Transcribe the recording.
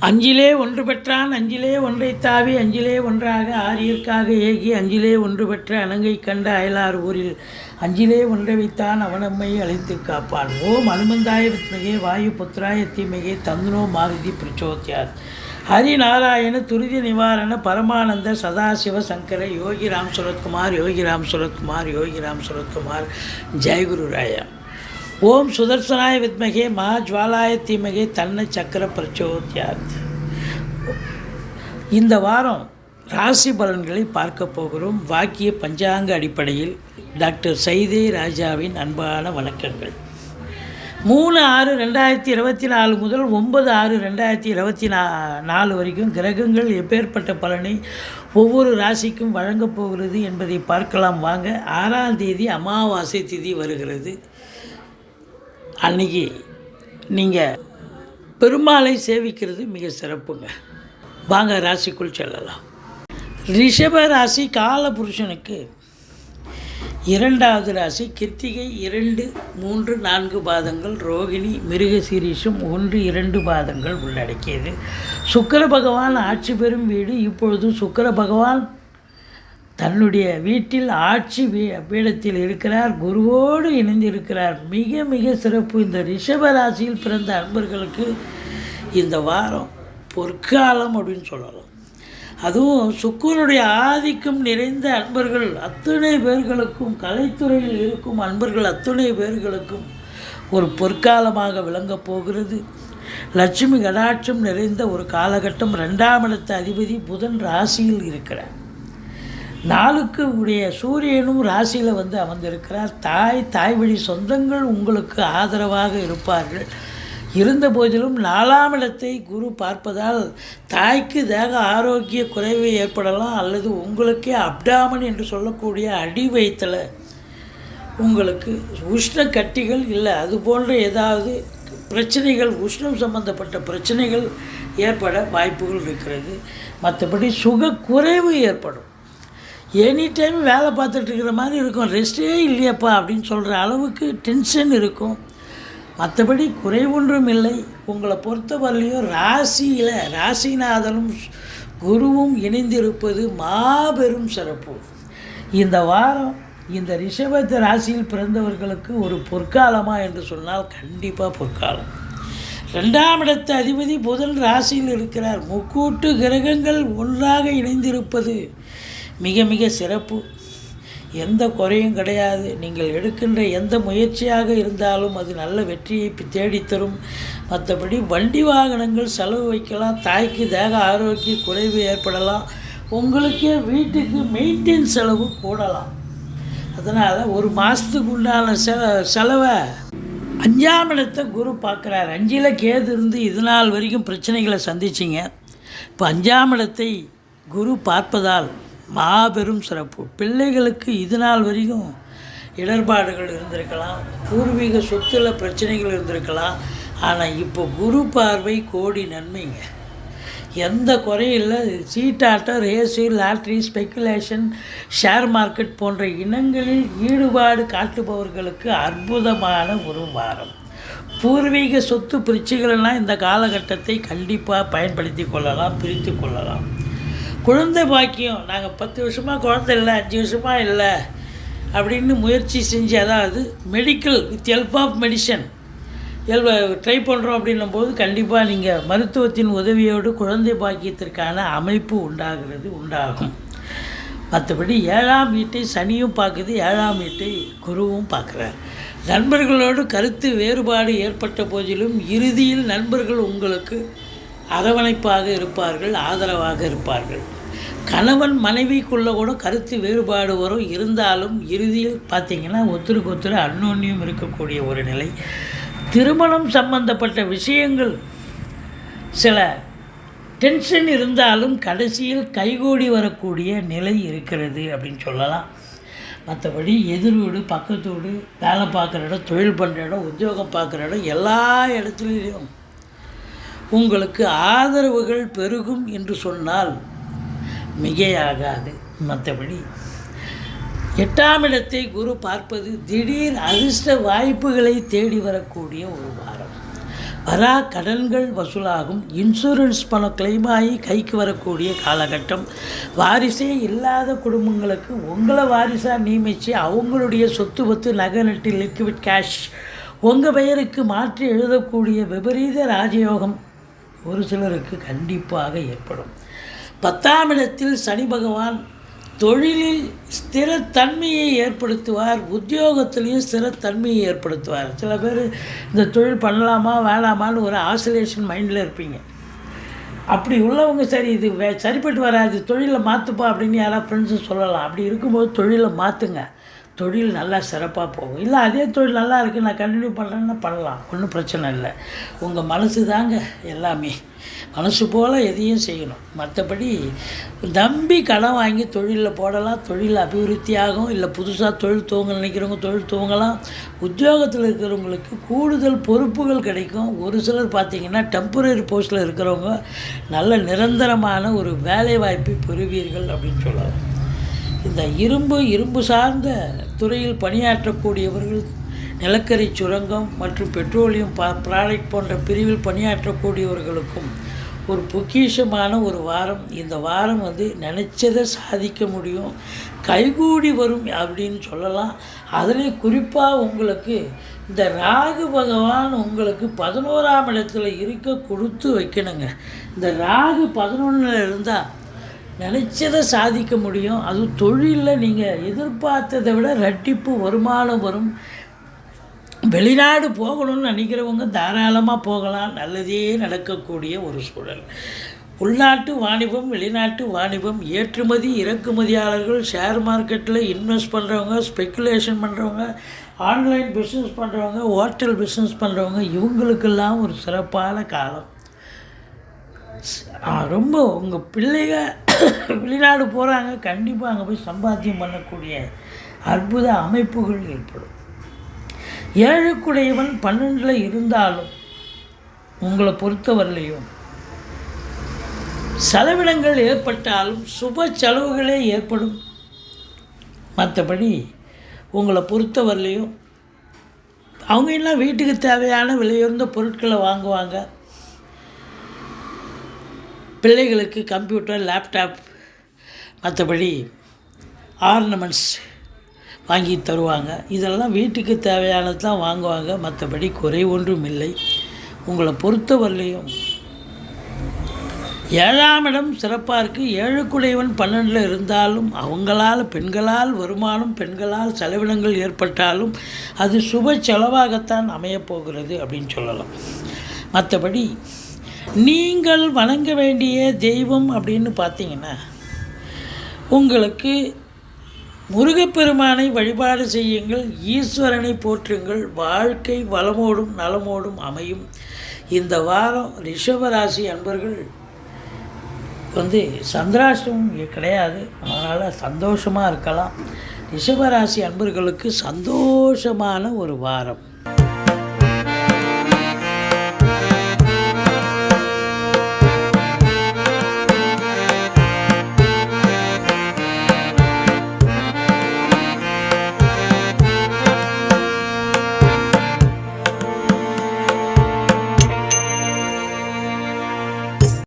அஞ்சிலே ஒன்று பெற்றான் அஞ்சிலே ஒன்றைத் தாவி அஞ்சிலே ஒன்றாக ஆரியர்க்காக ஏகி அஞ்சிலே ஒன்று பெற்ற அணங்கை கண்ட அயலார் ஊரில் அஞ்சிலே ஒன்றை வைத்தான் அவனம்மை அழைத்து காப்பான். ஓம் அனுமந்தாய வித்மகே வாயு புத்திராய தீமகே தந்துனோ மாருதி பிரச்சோத்யாத். ஹரிநாராயண துரிதி நிவாரண பரமானந்த சதாசிவ சங்கர யோகி ராம் சுரத்குமார் யோகி ராம் சுரத்குமார் யோகி ராம் சுரத்குமார் ஜெயகுரு ராயா. ஓம் சுதர்சனாய வித்மகே மகாஜ்வாலாய தீமகே தன்ன சக்கர பிரச்சோத்யாத். இந்த வாரம் ராசி பலன்களை பார்க்க போகிறோம். வாக்கிய பஞ்சாங்க அடிப்படையில் டாக்டர் சைதே ராஜாவின் அன்பான வணக்கங்கள். 3/6/2024 முதல் 9/6/2024 வரைக்கும் கிரகங்கள் எப்பேற்பட்ட பலனை ஒவ்வொரு ராசிக்கும் வழங்கப் போகிறது என்பதை பார்க்கலாம் வாங்க. 6ஆம் தேதி அமாவாசை திதி வருகிறது. அன்றைக்கி நீங்கள் பெருமாளை சேவிக்கிறது மிக சிறப்புங்க. வாங்க ராசிக்குள் செல்லலாம். ரிஷப ராசி காலபுருஷனுக்கு 2வது ராசி. கிருத்திகை 2, 3, 4 பாதங்கள், ரோகிணி மிருகசீரிஷம் 1, 2 பாதங்கள் உள்ளடக்கியது. சுக்கிர பகவான் ஆட்சி பெறும் வீடு. இப்பொழுது சுக்கிர பகவான் தன்னுடைய வீட்டில் ஆட்சி பீடத்தில் இருக்கிறார், குருவோடு இணைந்திருக்கிறார். மிக மிக சிறப்பு. இந்த ரிஷப ராசியில் பிறந்த அன்பர்களுக்கு இந்த வாரம் பொற்காலம் அப்படின்னு சொல்லலாம். அதுவும் சுக்கிரனுடைய ஆதிக்கம் நிறைந்த அன்பர்கள் அத்தனை பேர்களுக்கும், கலைத்துறையில் இருக்கும் அன்பர்கள் அத்தனை பேர்களுக்கும் ஒரு பொற்காலமாக விளங்கப் போகிறது. லட்சுமி கடாட்சம் நிறைந்த ஒரு காலகட்டம். 2ஆம் இடத்து அதிபதி புதன் ராசியில் இருக்கிறார். 4க்கு உடைய சூரியனும் ராசியில் அமர்ந்திருக்கிறார். தாய் வழி சொந்தங்கள் உங்களுக்கு ஆதரவாக இருப்பார்கள். இருந்த போதிலும் 4ஆம் இடத்தை குரு பார்ப்பதால் தாய்க்கு தேக ஆரோக்கிய குறைவு ஏற்படலாம், அல்லது உங்களுக்கே அப்டாமன் என்று சொல்லக்கூடிய அடி வயிற்றில் உங்களுக்கு உஷ்ண கட்டிகள் இல்லை அது போன்ற ஏதாவது பிரச்சனைகள், உஷ்ணம் சம்பந்தப்பட்ட பிரச்சனைகள் ஏற்பட வாய்ப்புகள் இருக்கிறது. மற்றபடி சுக குறைவு ஏற்படும். எனி டைம் வேலை பார்த்துட்டு இருக்கிற மாதிரி இருக்கும். ரெஸ்ட்டே இல்லையப்பா அப்படின்னு சொல்கிற அளவுக்கு டென்ஷன் இருக்கும். மற்றபடி குறைவொன்றும் இல்லை. உங்களை பொறுத்தவரையிலையும் ராசிநாதனும் குருவும் இணைந்திருப்பது மாபெரும் சிறப்பு. இந்த வாரம் இந்த ரிஷபத்து ராசியில் பிறந்தவர்களுக்கு ஒரு பொற்காலமா என்று சொன்னால் கண்டிப்பாக பொற்காலம். 2ஆம் இடத்து அதிபதி புதன் ராசியில் இருக்கிறார். முக்கூட்டு கிரகங்கள் ஒன்றாக இணைந்திருப்பது மிக மிக சிறப்பு. எந்த குறையும் கிடையாது. நீங்கள் எடுக்கின்ற எந்த முயற்சியாக இருந்தாலும் அது நல்ல வெற்றியை தேடித்தரும். மற்றபடி வண்டி வாகனங்கள் செலவு வைக்கலாம். தாய்க்கு தேக ஆரோக்கிய குறைவு ஏற்படலாம். உங்களுக்கே வீட்டுக்கு மெயின்டெனன்ஸ் செலவு கூடலாம். அதனால் ஒரு மாதத்துக்கு உண்டான செலவை 5ஆம் இடத்தை குரு பார்க்குறார். 5ல் கேது இருந்து இது நாள் வரைக்கும் பிரச்சனைகளை சந்திச்சிங்க. இப்போ 5ஆம் இடத்தை குரு பார்ப்பதால் மாபெரும் சிறப்பு. பிள்ளைகளுக்கு இது நாள் வரைக்கும் இடர்பாடுகள் இருந்திருக்கலாம், பூர்வீக சொத்தில் பிரச்சனைகள் இருந்திருக்கலாம். ஆனால் இப்போ குரு பார்வை கோடி நன்மைங்க. எந்த குறையும் இல்லை. சீட்டாட்டம், race, lottery, speculation, share market போன்ற இனங்களில் ஈடுபாடு காட்டுபவர்களுக்கு அற்புதமான ஒரு வாரம். பூர்வீக சொத்து பிரச்சனைகள்லாம் இந்த காலகட்டத்தை கண்டிப்பாக பயன்படுத்தி கொள்ளலாம், பிரித்து கொள்ளலாம். குழந்தை பாக்கியம், நாங்கள் 10 வருஷமாக குழந்தை இல்லை, 5 வருஷமாக இல்லை அப்படின்னு முயற்சி செஞ்சு, அதாவது medical with help of medicine try பண்ணுறோம் அப்படின்னும் போது கண்டிப்பாக நீங்கள் மருத்துவத்தின் உதவியோடு குழந்தை பாக்கியத்திற்கான அமைப்பு உண்டாகும். மற்றபடி 7ஆம் வீட்டை சனியும் பார்க்குது, 7ஆம் வீட்டை குருவும் பார்க்குறார். நண்பர்களோடு கருத்து வேறுபாடு ஏற்பட்ட போதிலும் இறுதியில் நண்பர்கள் உங்களுக்கு அரவணைப்பாக இருப்பார்கள், ஆதரவாக இருப்பார்கள். கணவன் மனைவிக்குள்ளே கூட கருத்து வேறுபாடு வரும். இருந்தாலும் இறுதியில் பார்த்திங்கன்னா ஒருத்தருக்கு ஒருத்தர் அந்யோன்யம் இருக்கக்கூடிய ஒரு நிலை. திருமணம் சம்பந்தப்பட்ட விஷயங்கள் சில டென்ஷன் இருந்தாலும் கடைசியில் கைகூடி வரக்கூடிய நிலை இருக்கிறது அப்படின்னு சொல்லலாம். மற்றபடி எதிர் வீடு, பக்கத்து வீடு, வேலை பார்க்குற இடம், தொழில் பண்ணுற இடம், உத்தியோகம் பார்க்குற இடம், எல்லா இடத்துலையும் உங்களுக்கு ஆதரவுகள் பெருகும் என்று சொன்னால் மிகையாகாது. மற்றபடி 8ஆம் இடத்தை குரு பார்ப்பது திடீர் அதிர்ஷ்ட வாய்ப்புகளை தேடி வரக்கூடிய ஒரு வாரம். வரா கடன்கள் வசூலாகும். இன்சூரன்ஸ் பணம் கிளைம் ஆகி கைக்கு வரக்கூடிய காலகட்டம். வாரிசே இல்லாத குடும்பங்களுக்கு உங்களை வாரிசாக நியமித்து அவங்களுடைய சொத்து பத்து நகை நட்டு லிக்விட் கேஷ் உங்கள் பெயருக்கு மாற்றி எழுதக்கூடிய விபரீத ராஜயோகம் ஒரு சிலருக்கு கண்டிப்பாக ஏற்படும். 10ஆம் இடத்தில் சனி பகவான் தொழிலில் ஸ்திரத்தன்மையை ஏற்படுத்துவார், உத்தியோகத்திலையும் ஸ்திரத்தன்மையை ஏற்படுத்துவார். சில பேர் இந்த தொழில் பண்ணலாமா வேணாமான்னு ஒரு ஆசிலேஷன் மைண்டில் இருப்பீங்க. அப்படி உள்ளவங்க சரி இது சரிப்பட்டு வராது தொழிலை மாற்றுப்பா அப்படின்னு யாராவது ஃப்ரெண்ட்ஸு சொல்லலாம். அப்படி இருக்கும்போது தொழிலை மாற்றுங்க, தொழில் நல்லா சிறப்பாக போகும். இல்லை அதே தொழில் நல்லா இருக்குது நான் கண்டினியூ பண்ணுறேன்னா பண்ணலாம், ஒன்றும் பிரச்சனை இல்லை. உங்கள் மனசு தாங்க எல்லாமே, மனசு போல் எதையும் செய்யணும். மற்றபடி நம்பி கடன் வாங்கி தொழிலில் போடலாம், தொழில் அபிவிருத்தியாகும். இல்லை புதுசாக தொழில் துவங்க நினைக்கிறவங்க தொழில் துவங்கலாம். உத்தியோகத்தில் இருக்கிறவங்களுக்கு கூடுதல் பொறுப்புகள் கிடைக்கும். ஒரு சிலர் பார்த்திங்கன்னா டெம்பரரி போஸ்ட்டில் இருக்கிறவங்க நல்ல நிரந்தரமான ஒரு வேலை வாய்ப்பை பெறுவீர்கள் அப்படின்னு சொல்லலாம். இந்த இரும்பு சார்ந்த துறையில் பணியாற்றக்கூடியவர்கள், நிலக்கரி சுரங்கம் மற்றும் பெட்ரோலியம் ப்ராடக்ட் போன்ற பிரிவில் பணியாற்றக்கூடியவர்களுக்கும் ஒரு பொக்கிஷமான ஒரு வாரம். இந்த வாரம் நினச்சதை சாதிக்க முடியும், கைகூடி வரும் அப்படின்னு சொல்லலாம். அதுலேயும் குறிப்பாக உங்களுக்கு இந்த ராகு பகவான் உங்களுக்கு 11ஆம் இடத்துல இருக்க கொடுத்து வைக்கணுங்க. இந்த ராகு 11ல் இருந்தால் நினச்சதை சாதிக்க முடியும். அதுவும் தொழிலில் நீங்கள் எதிர்பார்த்ததை விட ரெட்டிப்பு வருமானம் வரும். வெளிநாடு போகணும்னு நினைக்கிறவங்க தாராளமாக போகலாம், நல்லதே நடக்கக்கூடிய ஒரு சூழல். உள்நாட்டு வாணிபம், வெளிநாட்டு வாணிபம், ஏற்றுமதி இறக்குமதியாளர்கள், ஷேர் மார்க்கெட்டில் இன்வெஸ்ட் பண்ணுறவங்க, ஸ்பெக்குலேஷன் பண்ணுறவங்க, ஆன்லைன் பிஸ்னஸ் பண்ணுறவங்க, ஹோட்டல் பிஸ்னஸ் பண்ணுறவங்க, இவங்களுக்கெல்லாம் ஒரு சிறப்பான காலம். ரொம்ப உங்கள் பிள்ளைங்க வெளிநாடு போகிறாங்க, கண்டிப்பாக அங்கே போய் சம்பாத்தியம் பண்ணக்கூடிய அற்புத அமைப்புகள் ஏற்படும். 7க்குடையவன் 12ல் இருந்தாலும் உங்களை பொறுத்தவரையிலையும் செலவினங்கள் ஏற்பட்டாலும் சுப செலவுகளே ஏற்படும். மற்றபடி உங்களை பொறுத்தவரையிலையும் அவங்க எல்லாம் வீட்டுக்கு தேவையான விலையுயர்ந்த பொருட்களை வாங்குவாங்க. பிள்ளைகளுக்கு கம்ப்யூட்டர், லேப்டாப், மற்றபடி ஆர்னமெண்ட்ஸ் வாங்கி தருவாங்க. இதெல்லாம் வீட்டுக்கு தேவையானது தான் வாங்குவாங்க, மற்றபடி குறை ஒன்றும் இல்லை. உங்களை பொறுத்தவரையிலையும் 7ஆம் இடம் சிறப்பாக இருக்குது. 7க்குடையவன் 12ல் இருந்தாலும் அவங்களால் பெண்களால் வருமானம், பெண்களால் செலவினங்கள் ஏற்பட்டாலும் அது சுப செலவாகத்தான் அமையப்போகிறது அப்படின்னு சொல்லலாம். மற்றபடி நீங்கள் வணங்க வேண்டிய தெய்வம் அப்படின்னு பார்த்தீங்கன்னா உங்களுக்கு முருகப்பெருமானை வழிபாடு செய்யுங்கள், ஈஸ்வரனை போற்றுங்கள். வாழ்க்கை வளமோடும் நலமோடும் அமையும். இந்த வாரம் ரிஷபராசி அன்பர்கள் சந்திராஷ்டமம் கிடையாது, அதனால் சந்தோஷமாக இருக்கலாம். ரிஷபராசி அன்பர்களுக்கு சந்தோஷமான ஒரு வாரம்.